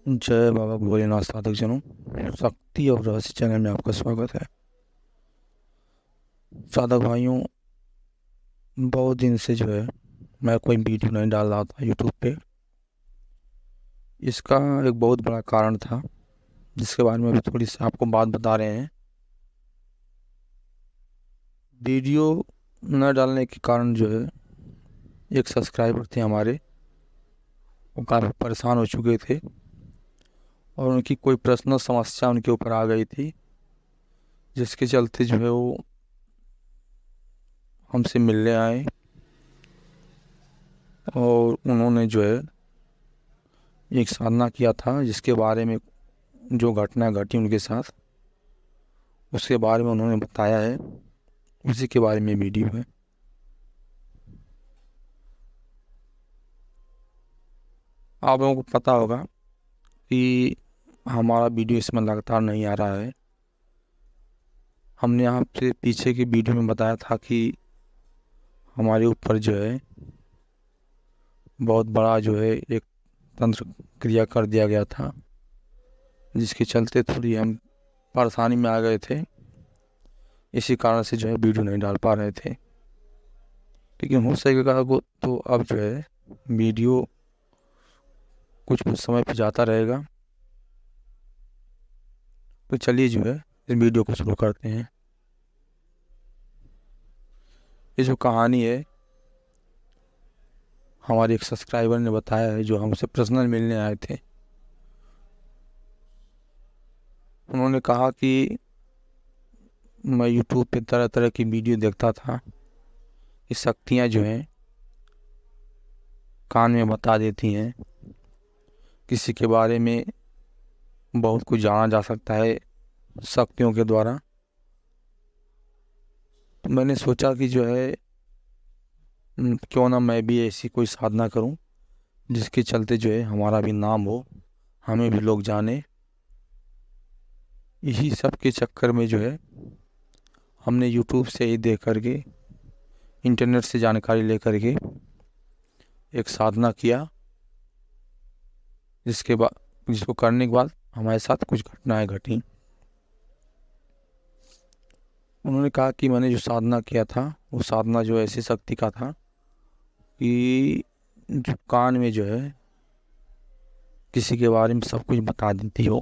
जय बाबा भोलेनाथ साधक जनों। शक्ति और रहस्य चैनल में आपका स्वागत है। साधक भाइयों, बहुत दिन से मैं कोई वीडियो नहीं डाल रहा था यूट्यूब पे। इसका एक बहुत बड़ा कारण था, जिसके बारे में अभी थोड़ी सी आपको बात बता रहे हैं। वीडियो न डालने के कारण एक सब्सक्राइबर थे हमारे, वो काफ़ी परेशान हो चुके थे और उनकी कोई पर्सनल समस्या उनके ऊपर आ गई थी, जिसके चलते वो हमसे मिलने आए और उन्होंने एक साधना किया था, जिसके बारे में जो घटना घटी उनके साथ, उसके बारे में उन्होंने बताया है। उसी के बारे में वीडियो है। आप लोगों को पता होगा कि हमारा वीडियो इसमें लगातार नहीं आ रहा है। हमने यहाँ से पीछे की वीडियो में बताया था कि हमारे ऊपर बहुत बड़ा एक तंत्र क्रिया कर दिया गया था, जिसके चलते थोड़ी हम परेशानी में आ गए थे। इसी कारण से वीडियो नहीं डाल पा रहे थे, लेकिन हो सकेगा तो अब वीडियो कुछ कुछ समय पे जाता रहेगा। तो चलिए इस वीडियो को शुरू करते हैं। ये जो कहानी है, हमारे एक सब्सक्राइबर ने बताया है, जो हमसे पर्सनल मिलने आए थे। उन्होंने कहा कि मैं यूट्यूब पे तरह तरह की वीडियो देखता था। ये शक्तियाँ कान में बता देती हैं, किसी के बारे में बहुत कुछ जाना जा सकता है शक्तियों के द्वारा। तो मैंने सोचा कि क्यों ना मैं भी ऐसी कोई साधना करूं, जिसके चलते हमारा भी नाम हो, हमें भी लोग जाने। यही सब के चक्कर में हमने यूट्यूब से ही देख करके, इंटरनेट से जानकारी ले करके एक साधना किया, जिसको करने के बाद हमारे साथ कुछ घटनाएं घटी। उन्होंने कहा कि मैंने जो साधना किया था, वो साधना ऐसी शक्ति का था कि जो कान में किसी के बारे में सब कुछ बता देती हो।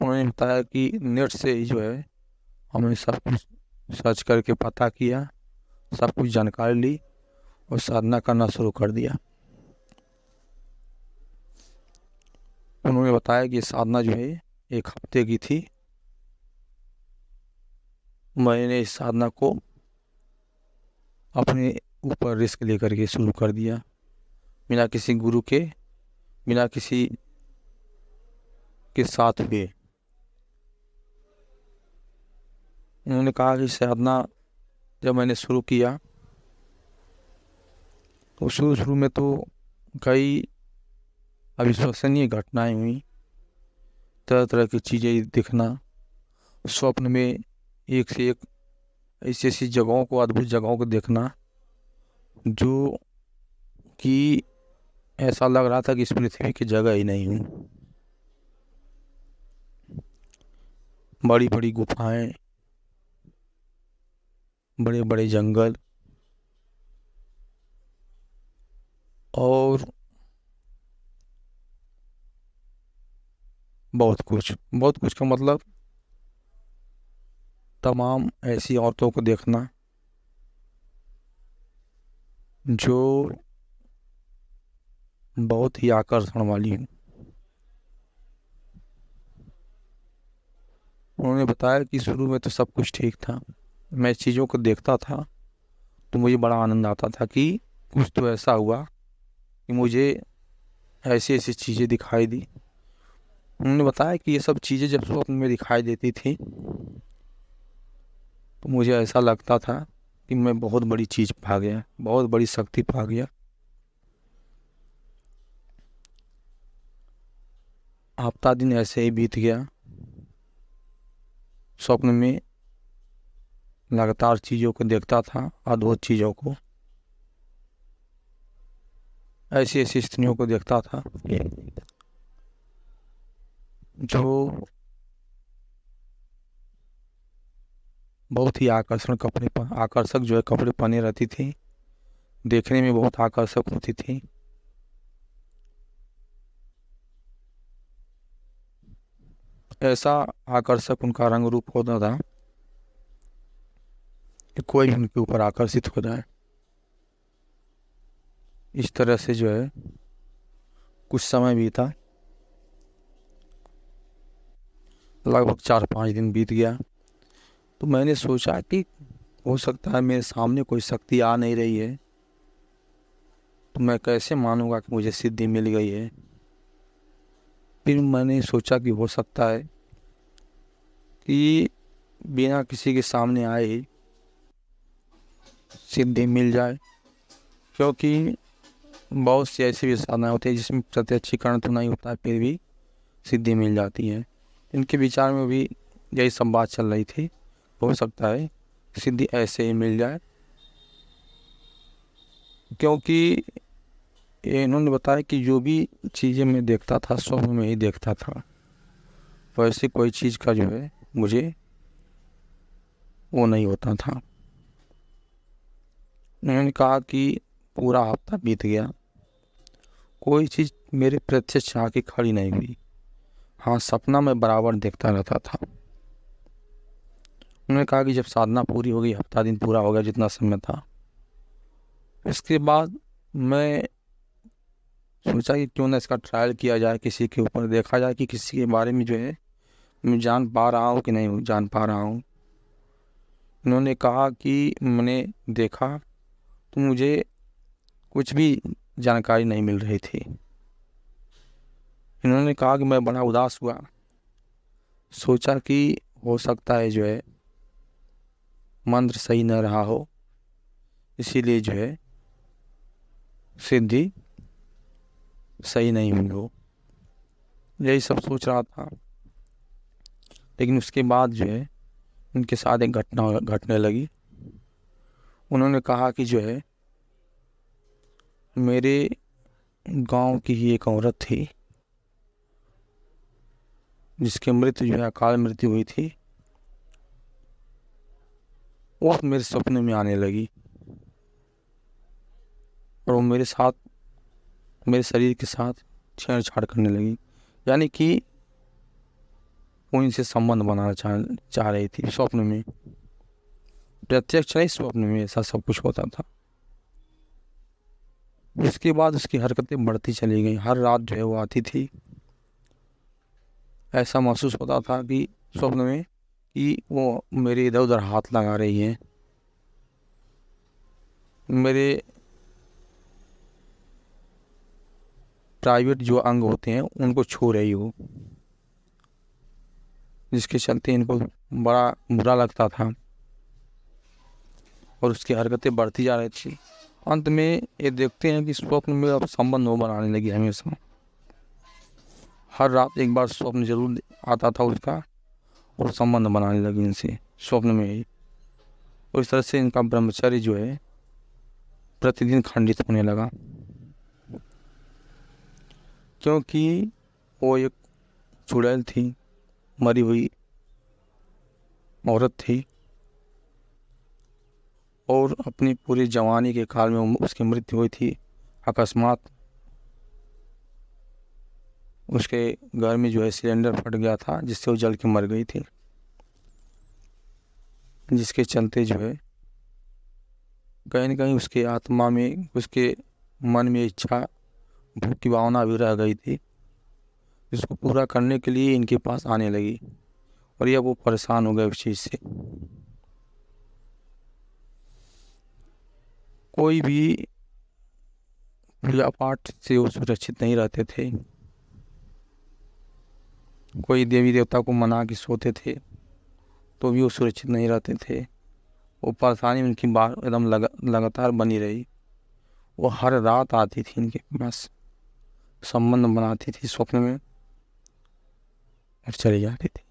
उन्होंने बताया कि नेट से ही हमने सब कुछ सर्च करके पता किया, सब कुछ जानकारी ली और साधना करना शुरू कर दिया। उन्होंने बताया कि साधना एक हफ्ते की थी। मैंने इस साधना को अपने ऊपर रिस्क लेकर के शुरू कर दिया, बिना किसी गुरु के, बिना किसी के साथ हुए। उन्होंने कहा कि साधना जब मैंने शुरू किया, तो शुरू में तो कई अविश्वसनीय घटनाएं हुई। तरह तरह की चीज़ें दिखना, स्वप्न में एक से एक ऐसी ऐसी जगहों को, अद्भुत जगहों को देखना, जो कि ऐसा लग रहा था कि इस पृथ्वी की जगह ही नहीं हूँ। बड़ी बड़ी गुफाएं, बड़े बड़े जंगल और बहुत कुछ का मतलब तमाम ऐसी औरतों को देखना जो बहुत ही आकर्षण वाली हूँ। उन्होंने बताया कि शुरू में तो सब कुछ ठीक था, मैं चीज़ों को देखता था तो मुझे बड़ा आनंद आता था कि कुछ तो ऐसा हुआ कि मुझे ऐसी ऐसी चीज़ें दिखाई दी। उन्होंने बताया कि ये सब चीज़ें जब स्वप्न में दिखाई देती थी, तो मुझे ऐसा लगता था कि मैं बहुत बड़ी चीज़ पा गया, बहुत बड़ी शक्ति पा गया। हफ्ता दिन ऐसे ही बीत गया। स्वप्न में लगातार चीज़ों को देखता था, अद्भुत चीज़ों को। ऐसी ऐसी स्त्रियों को देखता था जो बहुत ही आकर्षक जो है कपड़े पहने रहती थी, देखने में बहुत आकर्षक होती थी। ऐसा आकर्षक उनका रंग रूप होता था कि कोई भी उनके ऊपर आकर्षित हो जाए। इस तरह से जो है कुछ समय बीता, लगभग 4-5 दिन बीत गया। तो मैंने सोचा कि हो सकता है मेरे सामने कोई शक्ति आ नहीं रही है, तो मैं कैसे मानूंगा कि मुझे सिद्धि मिल गई है। फिर मैंने सोचा कि हो सकता है कि बिना किसी के सामने आए ही सिद्धि मिल जाए, क्योंकि बहुत सी ऐसी भी साधनाएं होती है जिसमें प्रत्यक्षीकरण तो नहीं होता है, फिर भी सिद्धि मिल जाती है। इनके विचार में भी यही सब बात चल रही थी, हो सकता है सिद्धि ऐसे ही मिल जाए। क्योंकि इन्होंने बताया कि जो भी चीज़ें मैं देखता था स्वप्न में ही देखता था, वैसे कोई चीज़ का जो है मुझे वो नहीं होता था। उन्होंने कहा कि पूरा हफ्ता बीत गया, कोई चीज़ मेरे प्रत्यक्ष आके खड़ी नहीं हुई। हाँ, सपना मैं बराबर देखता रहता था। उन्होंने कहा कि जब साधना पूरी हो गई, हफ्ता दिन पूरा हो गया जितना समय था, इसके बाद मैं सोचा कि क्यों ना इसका ट्रायल किया जाए, किसी के ऊपर देखा जाए कि किसी के बारे में जो है मैं जान पा रहा हूँ कि नहीं जान पा रहा हूँ। उन्होंने कहा कि मैंने देखा तो मुझे कुछ भी जानकारी नहीं मिल रही थी। इन्होंने कहा कि मैं बड़ा उदास हुआ, सोचा कि हो सकता है जो है मंत्र सही न रहा हो, इसीलिए जो है सिद्धि सही नहीं हुई हो। यही सब सोच रहा था, लेकिन उसके बाद जो है उनके साथ एक घटना घटने लगी। उन्होंने कहा कि जो है मेरे गांव की ही एक औरत थी जिसकी मृत्यु जो है अकाल मृत्यु हुई थी, वो मेरे सपने में आने लगी और वो मेरे शरीर के साथ छेड़छाड़ करने लगी। यानी कि वो इनसे संबंध बनाना चाह रही थी स्वप्न में। प्रत्यक्ष नहीं, स्वप्न में ऐसा सब कुछ होता था। उसके बाद उसकी हरकतें बढ़ती चली गई, हर रात जो है वो आती थी। ऐसा महसूस होता था कि स्वप्न में कि वो मेरे इधर उधर हाथ लगा रही है, मेरे प्राइवेट जो अंग होते हैं उनको छू रही हो, जिसके चलते इनको बड़ा बुरा लगता था और उसकी हरकतें बढ़ती जा रही थी। अंत में ये देखते हैं कि स्वप्न में अब संबंध वो बनाने लगी हमेशा। हर रात एक बार स्वप्न जरूर आता था उसका और संबंध बनाने लगी इनसे स्वप्न में ही। और इस तरह से इनका ब्रह्मचर्य जो है प्रतिदिन खंडित होने लगा, क्योंकि वो एक चुड़ैल थी, मरी हुई औरत थी और अपनी पूरी जवानी के काल में उसकी मृत्यु हुई थी अकस्मात। उसके घर में जो है सिलेंडर फट गया था जिससे वो जल के मर गई थी, जिसके चलते जो है कहीं न कहीं उसके आत्मा में, उसके मन में इच्छा भूख की भावना भी रह गई थी, जिसको पूरा करने के लिए इनके पास आने लगी और यह वो परेशान हो गए उस चीज़ से। कोई भी पूजा पाठ से वो सुरक्षित नहीं रहते थे, कोई देवी देवता को मना के सोते थे तो भी वो सुरक्षित नहीं रहते थे। वो परेशानी उनकी बार एकदम लगातार बनी रही। वो हर रात आती थी इनके पास, संबंध बनाती थी स्वप्न में और चली जाती थी।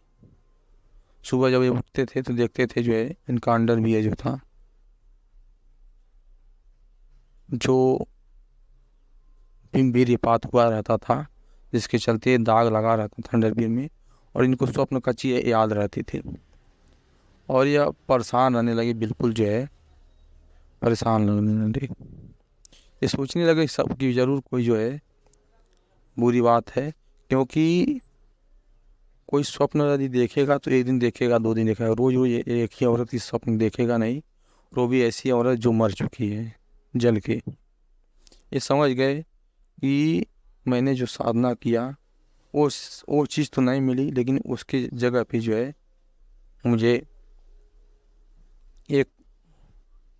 सुबह जब ये उठते थे तो देखते थे जो है इनका अंडरवियर जो था, जो वीर्यपात हुआ रहता था, जिसके चलते दाग लगा रहता था अंडरवियर में, और इनको स्वप्न का चीज़ याद रहती थी और यह परेशान रहने लगे, बिल्कुल जो है परेशान रहने लगे। ये सोचने लगे सबकी ज़रूर कोई जो है बुरी बात है, क्योंकि कोई स्वप्न यदि देखेगा तो एक दिन देखेगा, 2 दिन देखेगा, रोज रोज एक ही औरत की स्वप्न देखेगा नहीं। वो भी ऐसी औरत जो मर चुकी है जल के। ये समझ गए कि मैंने जो साधना किया वो चीज़ तो नहीं मिली, लेकिन उसके जगह पे जो है मुझे एक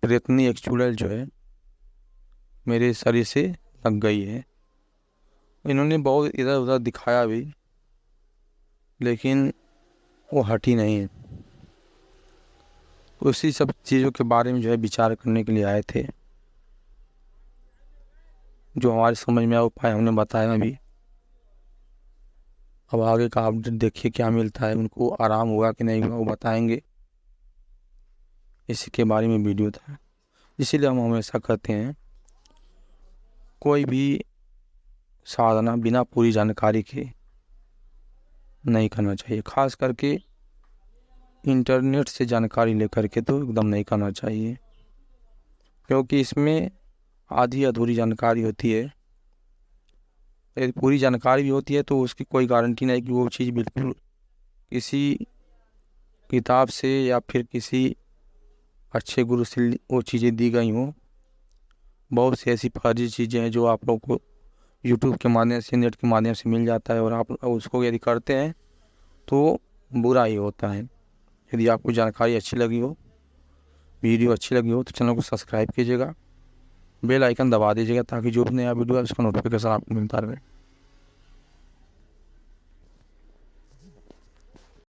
प्रेतनी, एक चुड़ैल जो है मेरे शरीर से लग गई है। इन्होंने बहुत इधर उधर दिखाया भी, लेकिन वो हटी नहीं है। उसी सब चीज़ों के बारे में जो है विचार करने के लिए आए थे। जो हमारे समझ में आया उपाय हमने बताया अभी। अब आगे का अपडेट देखिए क्या मिलता है, उनको आराम हुआ कि नहीं हुआ वो बताएंगे। इसी के बारे में वीडियो था। इसीलिए हम हमेशा कहते हैं कोई भी साधना बिना पूरी जानकारी के नहीं करना चाहिए। खास करके इंटरनेट से जानकारी लेकर के तो एकदम नहीं करना चाहिए, क्योंकि इसमें आधी अधूरी जानकारी होती है। यदि पूरी जानकारी भी होती है तो उसकी कोई गारंटी नहीं कि वो चीज़ बिल्कुल किसी किताब से या फिर किसी अच्छे गुरु से वो चीज़ें दी गई हों। बहुत सी ऐसी फर्जी चीज़ें हैं जो आप लोग को यूट्यूब के माध्यम से, नेट के माध्यम से मिल जाता है, और आप उसको यदि करते हैं तो बुरा ही होता है। यदि आपको जानकारी अच्छी लगी हो, वीडियो अच्छी लगी हो, तो चैनल को सब्सक्राइब कीजिएगा, बेल आइकन दबा दीजिएगा, ताकि जो भी नया वीडियो है उसका नोटिफिकेशन आपको मिलता रहे।